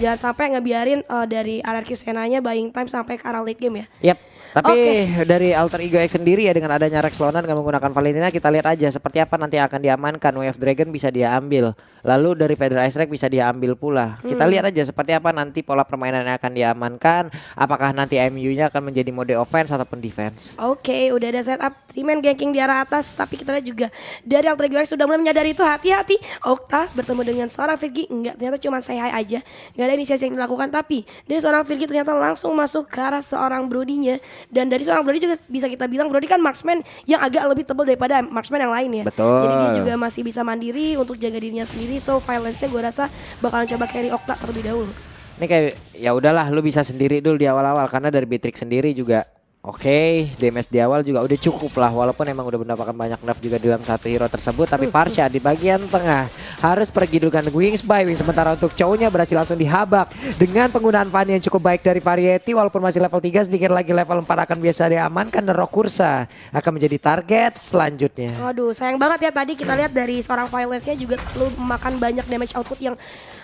jangan sampai ngebiarin dari RRQ Senanya buying time sampai ke arah late game ya. Yap. Tapi dari Alter Ego X sendiri ya dengan adanya Rex Lonan dengan menggunakan Valentina, kita lihat aja seperti apa nanti akan diamankan. Wave Dragon bisa dia ambil. Lalu dari Federal Ice Strike bisa dia ambil pula. Kita lihat aja seperti apa nanti pola permainan yang akan diamankan. Apakah nanti MU-nya akan menjadi mode offense ataupun defense. Oke, udah ada setup 3-man ganking di arah atas. Tapi kita lihat juga dari Alter Ego X sudah mulai menyadari itu. Hati-hati, Okta bertemu dengan seorang Virgi. Enggak, ternyata cuma say hi aja. Enggak ada inisiasi yang dilakukan. Tapi dari seorang Virgi ternyata langsung masuk ke arah seorang Brody-nya. Dan dari seorang Brody juga bisa kita bilang Brody kan marksman yang agak lebih tebal daripada marksman yang lain ya. Betul. Jadi dia juga masih bisa mandiri untuk jaga dirinya sendiri. So violence-nya gue rasa bakalan coba carry Okta terlebih dahulu. Ini kayak ya udahlah lu bisa sendiri dulu di awal-awal karena dari Beatrix sendiri juga oke, damage di awal juga udah cukup lah walaupun emang udah mendapatkan banyak nerf juga dalam satu hero tersebut. Tapi Parsha di bagian tengah harus pergi dengan Wings by Wings, sementara untuk cowoknya berhasil langsung dihabak dengan penggunaan Fanny yang cukup baik dari Variety. Walaupun masih level 3, sedikit lagi level 4 akan biasa diamankan dan Rokursa akan menjadi target selanjutnya. Waduh, sayang banget ya tadi kita lihat dari seorang violence-nya juga perlu memakan banyak damage output yang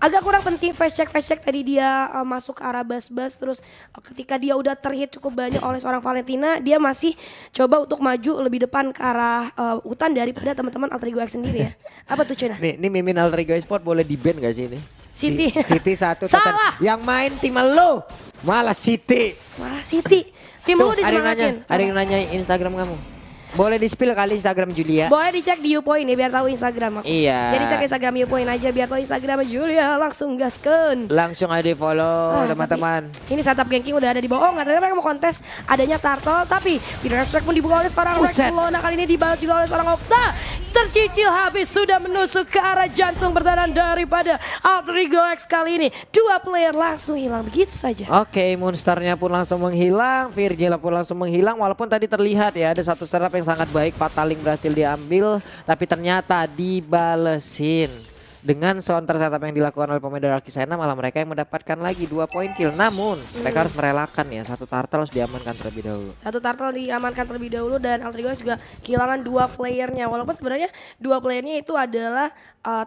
agak kurang penting. Fast check tadi dia masuk ke arah bas-bas, terus ketika dia udah terhit cukup banyak oleh seorang Valentina, dia masih coba untuk maju lebih depan ke arah hutan daripada teman-teman Alter Ego X sendiri ya. Apa tuh Cina? Nih Mimin Alter Ego Sport boleh di-ban gak sih ini? City. City satu. Salah. Yang main tim lo malah City. Malah City. Tim lu disemangatin. Ada yang nanya Instagram kamu. Boleh di-spill kali Instagram Julia. Boleh dicek di Upoint ya biar tahu Instagram aku. Iya. Jadi cek Instagram Upoint aja biar tahu Instagram Julia, langsung gaskeun. Langsung aja di follow teman-teman. Ini setup ganking udah ada di bawah. Nggak ternyata mereka mau kontes adanya Turtle, tapi Peter Strike pun dibuka oleh seorang Rex Lona. Kali ini dibalas juga oleh seorang Okta. Tercicil habis sudah menusuk ke arah jantung berdarah daripada Alter Ego X kali ini. Dua player langsung hilang begitu saja. Oke, Monsternya pun langsung menghilang, Virgil pun langsung menghilang. Walaupun tadi terlihat ya ada satu setup yang sangat baik, Fataling berhasil diambil, tapi ternyata dibalesin. Dengan counter setup yang dilakukan oleh pemain dari Archisena, malah mereka yang mendapatkan lagi 2 poin kill. Namun mereka harus merelakan ya, satu turtle harus diamankan terlebih dahulu. Satu turtle diamankan terlebih dahulu dan Alter Ego juga kehilangan 2 playernya. Walaupun sebenarnya 2 playernya itu adalah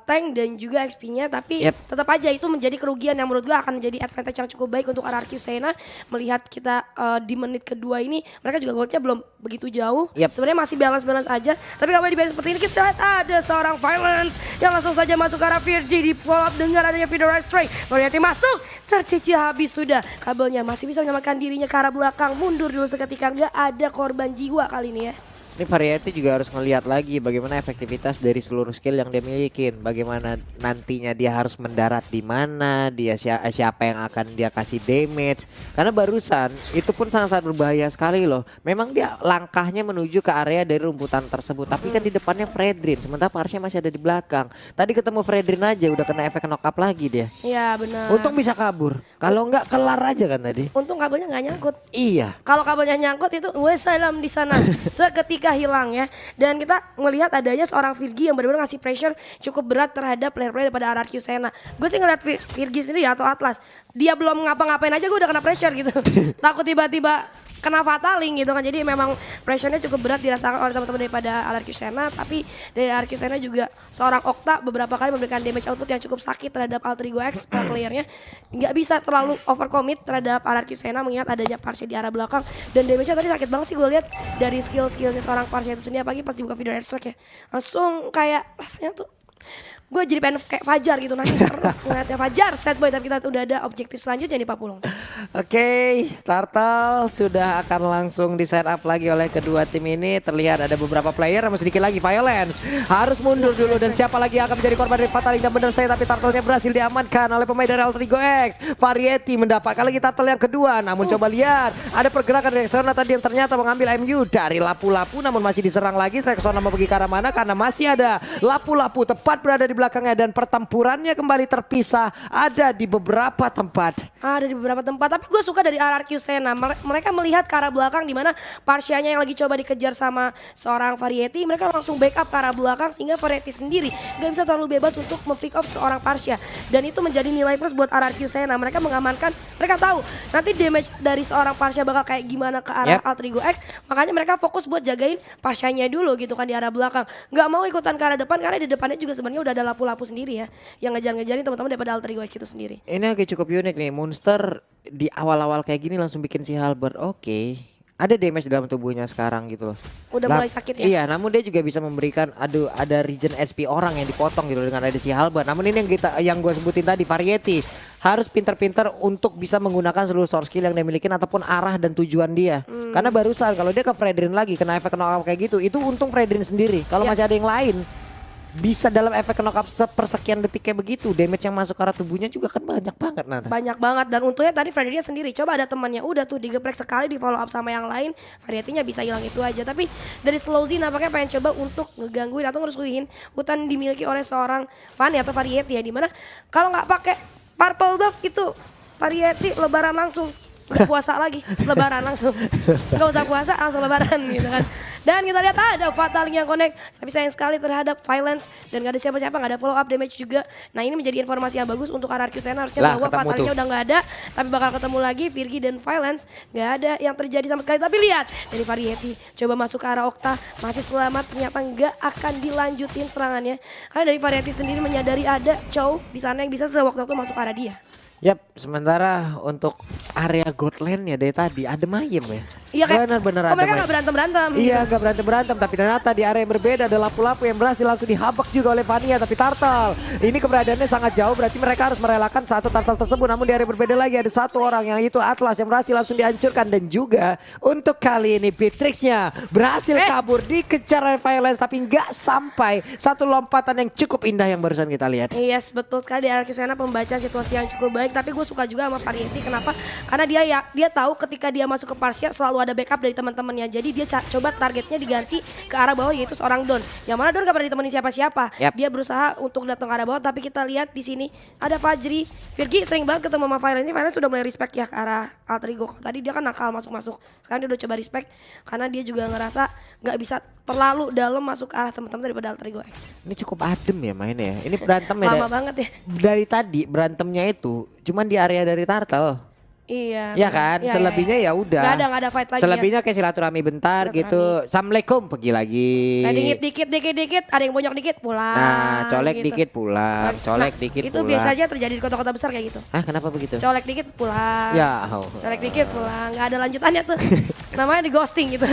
tank dan juga XP-nya, tapi tetap aja itu menjadi kerugian yang menurut gue akan menjadi advantage yang cukup baik untuk RRQ Sena. Melihat kita di menit kedua ini mereka juga goldnya belum begitu jauh. Sebenarnya masih balance aja, tapi kalau di balance seperti ini kita lihat ada seorang violence yang langsung saja masuk ke arah Virgi, di follow up dengan adanya Federal Strike. Variety masuk, tercicil habis sudah. Kabelnya masih bisa menyelamatkan dirinya ke arah belakang, mundur dulu seketika, nggak ada korban jiwa kali ini ya. Ini Variety juga harus ngelihat lagi bagaimana efektivitas dari seluruh skill yang dia miliki. Bagaimana nantinya dia harus mendarat di mana, dia siapa yang akan dia kasih damage. Karena barusan itu pun sangat-sangat berbahaya sekali loh. Memang dia langkahnya menuju ke area dari rumputan tersebut, tapi kan di depannya Fredrin, sementara Parsha masih ada di belakang. Tadi ketemu Fredrin aja udah kena efek knock up lagi dia. Iya benar. Untung bisa kabur. Kalau enggak kelar aja kan tadi. Untung kabelnya nggak nyangkut. Iya. Kalau kabelnya nyangkut itu wassalam di sana. Seketika hilang ya. Dan kita melihat adanya seorang Virgi yang benar-benar ngasih pressure cukup berat terhadap player-player daripada RRQ Sena. Gue sih ngeliat Virgi sendiri atau Atlas, dia belum ngapa-ngapain aja gue udah kena pressure gitu. Takut tiba-tiba kena fataling gitu kan. Jadi memang pressure-nya cukup berat dirasakan oleh teman-teman daripada RRQ Sena. Tapi dari RRQ Sena juga seorang Okta beberapa kali memberikan damage output yang cukup sakit terhadap Alter Ego X playernya. Nggak bisa terlalu overcommit terhadap RRQ Sena mengingat adanya Parsha di arah belakang. Dan damage-nya tadi sakit banget sih gue lihat dari skill-skillnya seorang Parsha itu sendiri. Apalagi pas dibuka video Strike ya, langsung kayak rasanya tuh gue jadi pengen kayak Fajar gitu, nangis terus ngeliatnya Fajar sad boy. Tapi kita udah ada objektif selanjutnya nih Pak Pulung. Oke, Turtle sudah akan langsung di set up lagi oleh kedua tim ini. Terlihat ada beberapa player, sedikit lagi Violence harus mundur dulu. Dan siapa lagi akan menjadi korban dari Fataling dan benar saya, tapi Turtle-nya berhasil diamankan oleh pemain dari Alter Ego X. Variety mendapatkan lagi Turtle yang kedua. Namun coba lihat, ada pergerakan dari Rexona tadi yang ternyata mengambil MU dari lapu-lapu, namun masih diserang lagi. Rexona mau pergi ke arah mana karena masih ada lapu-lapu tepat berada di belakangnya, dan pertempurannya kembali terpisah ada di beberapa tempat. Ada di beberapa tempat, tapi gue suka dari RRQ Sena. Mereka melihat ke arah belakang di mana Parsha-nya yang lagi coba dikejar sama seorang Variety. Mereka langsung backup ke arah belakang sehingga Variety sendiri gak bisa terlalu bebas untuk mempick off seorang Parsha. Dan itu menjadi nilai plus buat RRQ Sena. Mereka mengamankan, mereka tahu nanti damage dari seorang Parsha bakal kayak gimana ke arah Alter Ego X. Makanya mereka fokus buat jagain Parsha-nya dulu gitu kan di arah belakang. Gak mau ikutan ke arah depan karena di depannya juga sebenarnya udah ada lapu-lapu sendiri ya yang ngejar-ngejarin teman-teman daripada Alter Ego X itu sendiri. Ini agak cukup unik nih. Monster di awal-awal kayak gini langsung bikin si Halberd. Oke. Ada damage dalam tubuhnya sekarang gitu loh. Udah mulai sakit ya? Iya, namun dia juga bisa memberikan ada regen SP orang yang dipotong gitu dengan ada si Halberd. Namun ini yang gue sebutin tadi, variety. Harus pinter-pinter untuk bisa menggunakan seluruh source skill yang dia miliki ataupun arah dan tujuan dia. Karena barusan kalau dia ke Fredrin lagi kena efek knockout kayak gitu, itu untung Fredrin sendiri. Kalau masih ada yang lain bisa dalam efek knockup sepersekian detik kayak begitu, damage yang masuk ke arah tubuhnya juga kan banyak banget Nata. Banyak banget, dan untungnya tadi Freddy sendiri coba ada temannya udah tuh digeprek sekali, di follow up sama yang lain, varietinya bisa hilang itu aja. Tapi dari Slowzy nampaknya pengen coba untuk ngegangguin atau ngerusuhin hutan dimiliki oleh seorang Fanny atau Variety ya, dimana kalau nggak pakai purple buff itu Variety lebaran langsung. Udah puasa lagi, lebaran langsung. Gak usah puasa, langsung lebaran gitu kan. Dan kita lihat ada Fatal yang connect, tapi sayang sekali terhadap Violence. Dan gak ada siapa-siapa, gak ada follow up damage juga. Nah ini menjadi informasi yang bagus untuk RRQ Sena. Harusnya bahwa Fatalnya udah gak ada, tapi bakal ketemu lagi Virgi dan Violence. Gak ada yang terjadi sama sekali. Tapi lihat, dari Variety coba masuk ke arah Okta, masih selamat, ternyata gak akan dilanjutin serangannya. Karena dari Variety sendiri menyadari ada Chow di sana yang bisa sewaktu-waktu masuk ke arah dia. Yap, sementara untuk area Godland-nya dari tadi ada Mayem ya. Iya kayak bener-bener mereka gak berantem-berantem. Iya gak berantem-berantem, tapi ternyata di area yang berbeda ada lapu-lapu yang berhasil langsung dihabak juga oleh Vania. Tapi Turtle ini keberadaannya sangat jauh, berarti mereka harus merelakan satu Turtle tersebut. Namun di area berbeda lagi ada satu orang yang itu Atlas yang berhasil langsung dihancurkan. Dan juga untuk kali ini Beatrix-nya berhasil kabur, dikejar oleh Violence tapi nggak sampai. Satu lompatan yang cukup indah yang barusan kita lihat. Yes, betul sekali, di RRQ Sena pembaca situasi yang cukup baik. Tapi gue suka juga sama Variety, kenapa? Karena dia tahu ketika dia masuk ke Parsia selalu ada backup dari teman-temannya. Jadi dia coba targetnya diganti ke arah bawah, yaitu seorang Don. Yang mana Don gak pernah ditemenin siapa-siapa. Dia berusaha untuk datang ke arah bawah, tapi kita lihat di sini ada Fajri. Virgi sering banget ketemu sama Violence. Violence sudah mulai respect ya ke arah Alter Ego. Tadi dia kan nakal masuk-masuk. Sekarang dia udah coba respect karena dia juga ngerasa gak bisa terlalu dalam masuk ke arah teman-teman daripada Alter Ego X. Ini cukup adem ya mainnya ya. Ini berantemnya lama banget ya. Dari tadi berantemnya itu cuman di area dari Turtle. Iya. Ya kan, iya, selebihnya ya udah. Gak ada fight lagi. Selebihnya kayak silaturahmi bentar gitu. Assalamualaikum, pergi lagi. Nah, dikit, ada yang bonyok dikit pulang. Nah, colek gitu. dikit pulang, colek dikit itu pulang. Itu biasanya terjadi di kota-kota besar kayak gitu. Ah, kenapa begitu? Colek dikit pulang. Ya, colek dikit pulang, nggak ada lanjutannya tuh. Namanya di ghosting gitu.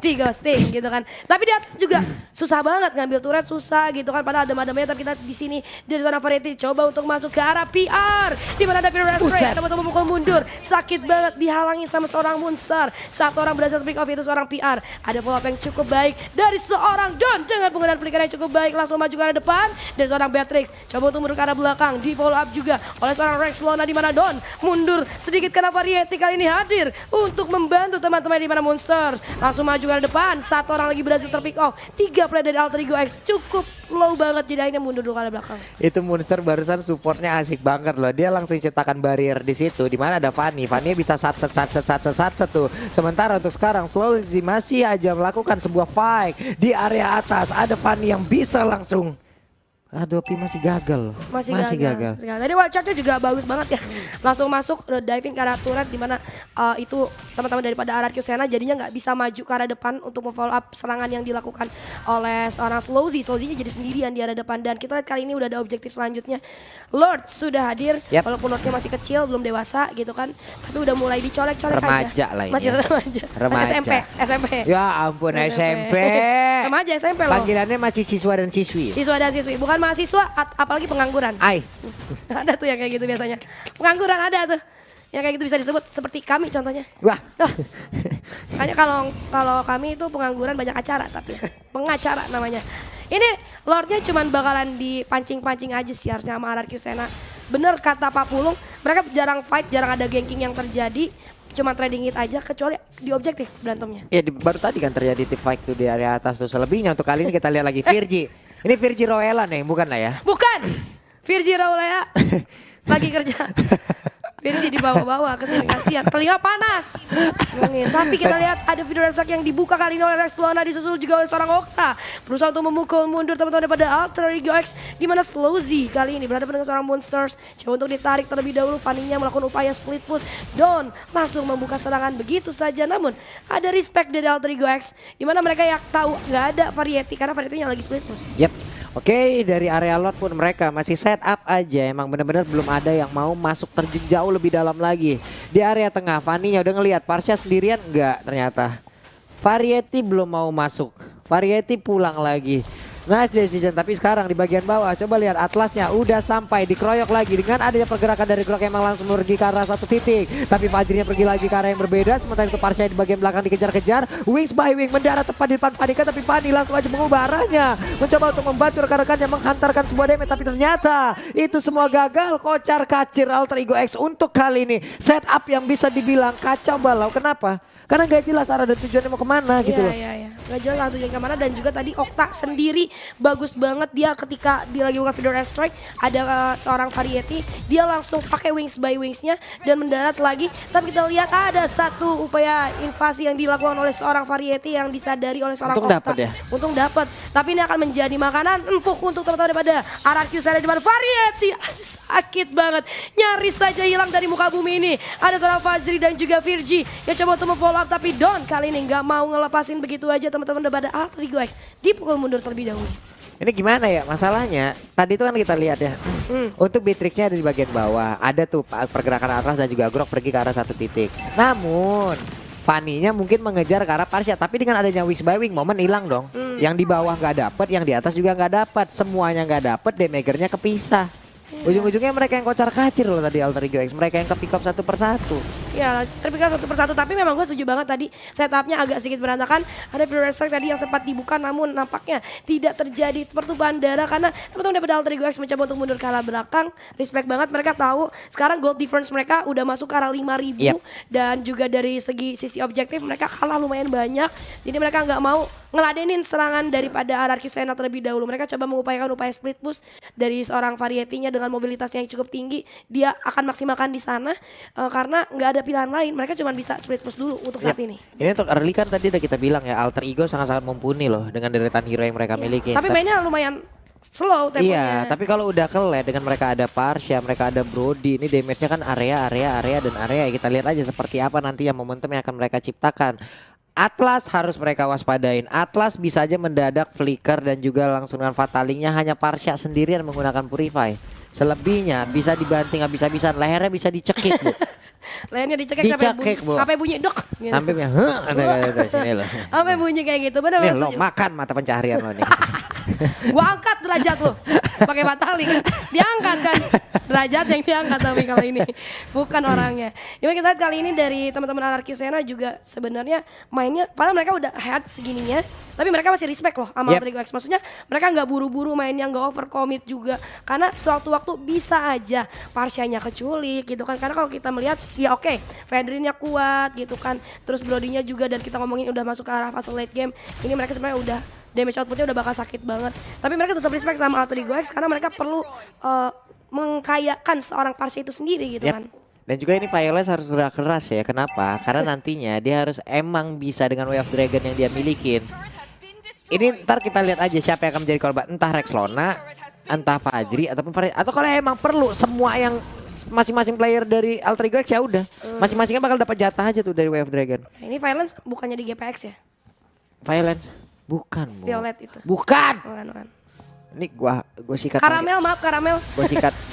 Di ghosting gitu kan. Tapi di atas juga susah banget ngambil turret, susah gitu kan. Padahal adem-ademnya, tapi kita di sini di zona Variety coba untuk masuk ke arah PR. Di mana ada PR Astray, ada memukul mundur. Sakit banget dihalangin sama seorang Moonstar. Satu orang berhasil pick off, itu seorang PR. Ada follow up yang cukup baik dari seorang Don dengan penggunaan flicker yang cukup baik, langsung maju ke arah depan. Dari seorang Beatrix coba untuk mundur ke arah belakang, di follow up juga oleh seorang Rex Lona, di mana Don mundur sedikit karena Variety kali ini hadir untuk membantu teman-teman di mana Monsters. Langsung maju ke arah depan, satu orang lagi berhasil terpick off. 3 play dari Alter Ego X cukup low banget, jadi akhirnya mundur dulu ke arah belakang. Itu Monster barusan supportnya asik banget loh. Dia langsung ciptakan barrier di situ, di mana ada Fanny bisa sat tuh. Sementara untuk sekarang Slowzy masih aja melakukan sebuah fight di area atas. Ada Fanny yang bisa langsung. Aduh, Pi masih gagal. Masih gagal. Tadi wild charge juga bagus banget ya. Langsung masuk diving ke arah turret, dimana itu teman-teman daripada RRQ Sena jadinya nggak bisa maju ke arah depan untuk memfollow up serangan yang dilakukan oleh seorang Slowzy. Slowzy-nya jadi sendirian di arah depan, dan kita lihat kali ini udah ada objektif selanjutnya. Lord sudah hadir, walaupun Lordnya masih kecil, belum dewasa gitu kan, tapi udah mulai dicolek-colek aja. Remaja lah ini. Masih remaja. SMP. Ya ampun, SMP. Remaja SMP loh. Panggilannya masih siswa dan siswi. Siswa dan siswi, bukan mahasiswa, apalagi pengangguran. Ada tuh yang kayak gitu biasanya. Pengangguran ada tuh. Yang kayak gitu bisa disebut seperti kami contohnya. Wah. Makanya kalau kami itu pengangguran banyak acara, tapi pengacara namanya. Ini Lordnya cuman bakalan dipancing-pancing aja sih harusnya sama RRQ Sena. Bener kata Pak Pulung, mereka jarang fight, jarang ada ganking yang terjadi. Cuma trading hit aja, kecuali di objektif berantemnya. Ya baru tadi kan terjadi tip fight tuh di area atas tuh. Selebihnya untuk kali ini kita lihat lagi Virgi. Ini Virgi Roela nih, bukan lah ya? Bukan! Virgi Roela lagi kerja. Virgi dibawa-bawa ke sini, kasihan. Telinga panas. Tapi kita lihat ada video resak yang dibuka kali ini oleh Rex Lona, disusul juga oleh seorang Okta. Berusaha untuk memukul mundur teman-teman daripada Alter Ego X, di mana Slowzy kali ini berhadapan dengan seorang Monsters. Coba untuk ditarik terlebih dahulu, Fanny-nya melakukan upaya split push. Don langsung membuka serangan begitu saja, namun ada respect dari Alter Ego X, di mana mereka yang tahu nggak ada Variety karena Variety-nya lagi split push. Yap. Oke, dari area lot pun mereka masih set up aja. Emang bener-bener belum ada yang mau masuk terjun jauh lebih dalam lagi. Di area tengah, Fanny-nya udah ngelihat Parsha sendirian enggak ternyata. Variety belum mau masuk. Variety pulang lagi. Nice decision, tapi sekarang di bagian bawah coba lihat Atlasnya udah sampai dikeroyok lagi dengan adanya pergerakan dari Grok yang langsung pergi ke arah satu titik. Tapi Fajrinya pergi lagi ke arah yang berbeda, sementara itu Parsha di bagian belakang dikejar-kejar. Wings by Wing mendarat tepat di depan Panika, tapi Fanny langsung aja mengubah arahnya, mencoba untuk membantu rekan-rekannya menghantarkan sebuah damage, tapi ternyata itu semua gagal. Kocar kacir Alter Ego X untuk kali ini setup yang bisa dibilang kacau balau. Kenapa? Karena gak jelas arah dan tujuannya mau kemana gitu loh. Iya. Gak jelas arah tujuannya kemana, dan juga tadi Okta sendiri bagus banget dia ketika dia lagi buka video strike ada seorang Variety, dia langsung pakai wings by wingsnya dan mendarat lagi. Tapi kita lihat ada satu upaya invasi yang dilakukan oleh seorang Variety yang disadari oleh seorang Untung Okta. dapat ya. Untung dapat. Tapi ini akan menjadi makanan empuk untuk teman-teman daripada RRQ Sena, di mana Variety sakit banget. Nyaris saja hilang dari muka bumi ini. Ada seorang Fajri dan juga Virgi yang coba untuk memfollow up, tapi Don kali ini nggak mau ngelepasin begitu aja teman-teman daripada Alter Ego X. Dipukul mundur terlebih dahulu. Ini gimana ya masalahnya? Tadi itu kan kita lihat ya. Untuk Beatrix-nya ada di bagian bawah. Ada tuh pergerakan Atlas dan juga Grok pergi ke arah satu titik. Namun Fanny-nya mungkin mengejar ke arah Parsha, tapi dengan adanya Wings by Wing momen hilang dong. Yang di bawah nggak dapet, yang di atas juga nggak dapet. Semuanya nggak dapet, damagernya kepisah. Ujung-ujungnya mereka yang kocar kacir loh tadi Alter Ego X. Mereka yang ke-pick up satu persatu. Ya, terpikat satu persatu, tapi memang gue setuju banget tadi setupnya agak sedikit berantakan. Ada Pure Strike tadi yang sempat dibuka, namun nampaknya tidak terjadi pertumpahan darah karena teman-teman daripada Alter Ego X mencoba untuk mundur ke arah belakang. Respect banget, mereka tahu sekarang gold difference mereka udah masuk ke arah 5.000. Yep. Dan juga dari sisi objektif mereka kalah lumayan banyak. Jadi mereka nggak mau ngeladenin serangan daripada RRQ Sena terlebih dahulu. Mereka coba mengupayakan upaya split push dari seorang Variety-nya dengan mobilitasnya yang cukup tinggi. Dia akan maksimalkan di sana karena nggak ada pilihan lain. Mereka cuma bisa split push dulu untuk saat ini. Ini untuk early kan tadi udah kita bilang ya, Alter Ego sangat-sangat mumpuni loh dengan deretan hero yang mereka miliki. Tapi mainnya lumayan slow temponya. Iya, tapi kalau udah kelet dengan mereka ada Parsha, mereka ada Brody, ini damage-nya kan area dan area. Kita lihat aja seperti apa nanti yang momentum yang akan mereka ciptakan. Atlas harus mereka waspadain. Atlas bisa aja mendadak flicker dan juga langsung dengan fatalingnya hanya Parsha sendirian menggunakan Purify. Selebihnya bisa dibanting habis-habisan, lehernya bisa dicekik, Bu. Lehernya dicekik sampai bunyi dok. Gitu. Sampai ada sini loh. Sampai bunyi kayak gitu. Benar Nih lo makan mata pencaharian lo nih. Gua angkat derajat lo. Pakai batali kan. Diangkat kan. Derajat yang diangkat tapi kalau ini bukan orangnya. Jadi kita lihat kali ini dari teman-teman RRQ Sena juga sebenarnya mainnya, padahal mereka udah head segininya, tapi mereka masih respect loh sama Alter Ego X. Maksudnya mereka nggak buru-buru mainnya, nggak overcommit juga. Karena sewaktu-waktu bisa aja Parsha-nya keculik gitu kan. Karena kalau kita melihat ya oke, Fedrin-nya kuat gitu kan. Terus Brody-nya juga, dan kita ngomongin udah masuk ke arah fase late game. Ini mereka sebenarnya udah damage outputnya udah bakal sakit banget. Tapi mereka tetap respect sama Alter Ego X karena mereka perlu mengkayakan seorang Parsha itu sendiri gitu kan. Dan juga ini Violence harus gerak keras ya. Kenapa? Karena nantinya dia harus emang bisa dengan Way of Dragon yang dia milikin. Ini ntar kita lihat aja siapa yang akan menjadi korban. Entah Rexlona, entah Fajri, ataupun Farid. Atau kalau emang perlu semua yang masing-masing player dari Alter Ego X ya udah. Masing-masingnya bakal dapat jatah aja tuh dari Way of Dragon. Ini Violence bukannya di GPX ya? Violence? Bukan, Bu. Violet itu. Bukan. Bukan. Ini gua sikat. Karamel, maaf Karamel. Gua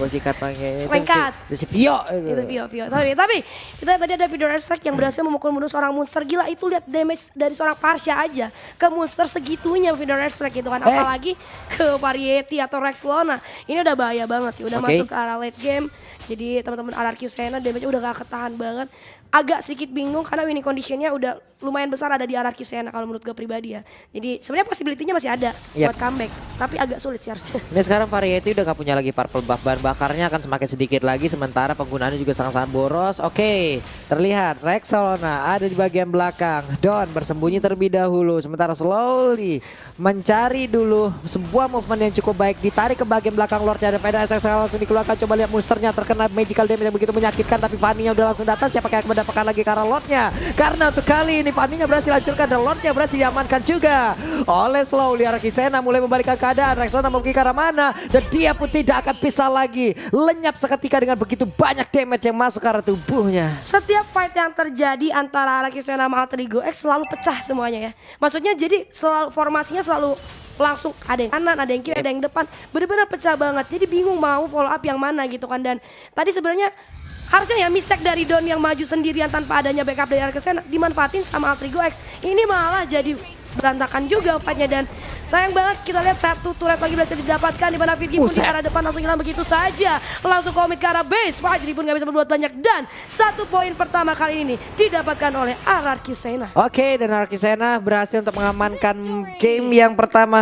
sikat pakai Selengkat. Si Vio. Itu Vio. Sorry, tapi kita tadi ada video strike yang berhasil memukul mundur seorang monster. Gila, itu lihat damage dari seorang Parsha aja ke monster segitunya video strike gitu kan. Apalagi ke Variety atau Rexlona. Ini udah bahaya banget sih, udah masuk ke arah late game. Jadi teman-teman RRQ Sena damage udah gak ketahan banget. Agak sedikit bingung karena winning conditionnya udah lumayan besar ada di RRQ Sena kalau menurut gue pribadi ya. Jadi sebenarnya possibility-nya masih ada buat comeback, tapi agak sulit sih harusnya. Ini sekarang Variety udah gak punya lagi purple buff, bahan bakarnya akan semakin sedikit lagi, sementara penggunaannya juga sangat-sangat boros. Oke, terlihat Rexlona ada di bagian belakang. Don bersembunyi terlebih dahulu, sementara slowly mencari dulu sebuah movement yang cukup baik, ditarik ke bagian belakang Lordnya ada pada SX langsung dikeluarkan. Coba lihat monsternya terkena magical damage yang begitu menyakitkan, tapi Fanny-nya udah langsung datang. Siapa yang mendapatkan lagi ke arah Lordnya? Karena untuk kali ini Fanny-nya berhasil hancurkan dan Lordnya berhasil diamankan juga oleh Slowly. RRQ Sena mulai membalikkan keadaan. Rexlona mau pergi ke arah mana, dan dia pun tidak akan bisa lagi, lenyap seketika dengan begitu banyak damage yang masuk ke arah tubuhnya. Setiap fight yang terjadi antara RRQ Sena sama Alter Ego X selalu pecah semuanya ya. Maksudnya jadi selalu formasinya selalu langsung ada yang kanan, ada yang kiri, ada yang depan. Bener-bener pecah banget. Jadi bingung mau follow up yang mana gitu kan. Dan tadi sebenarnya harusnya ya mistake dari Don yang maju sendirian tanpa adanya backup dari Arcusena dimanfaatin sama Altrigo X. Ini malah jadi berantakan juga fight-nya dan sayang banget kita lihat satu turret lagi berhasil didapatkan di mana Virgi pun di arah depan langsung hilang begitu saja. Langsung komit ke arah base. Fajri pun gak bisa berbuat banyak dan 1 poin pertama kali ini didapatkan oleh RRQ Sena. Oke, dan Arcusena berhasil untuk mengamankan game yang pertama.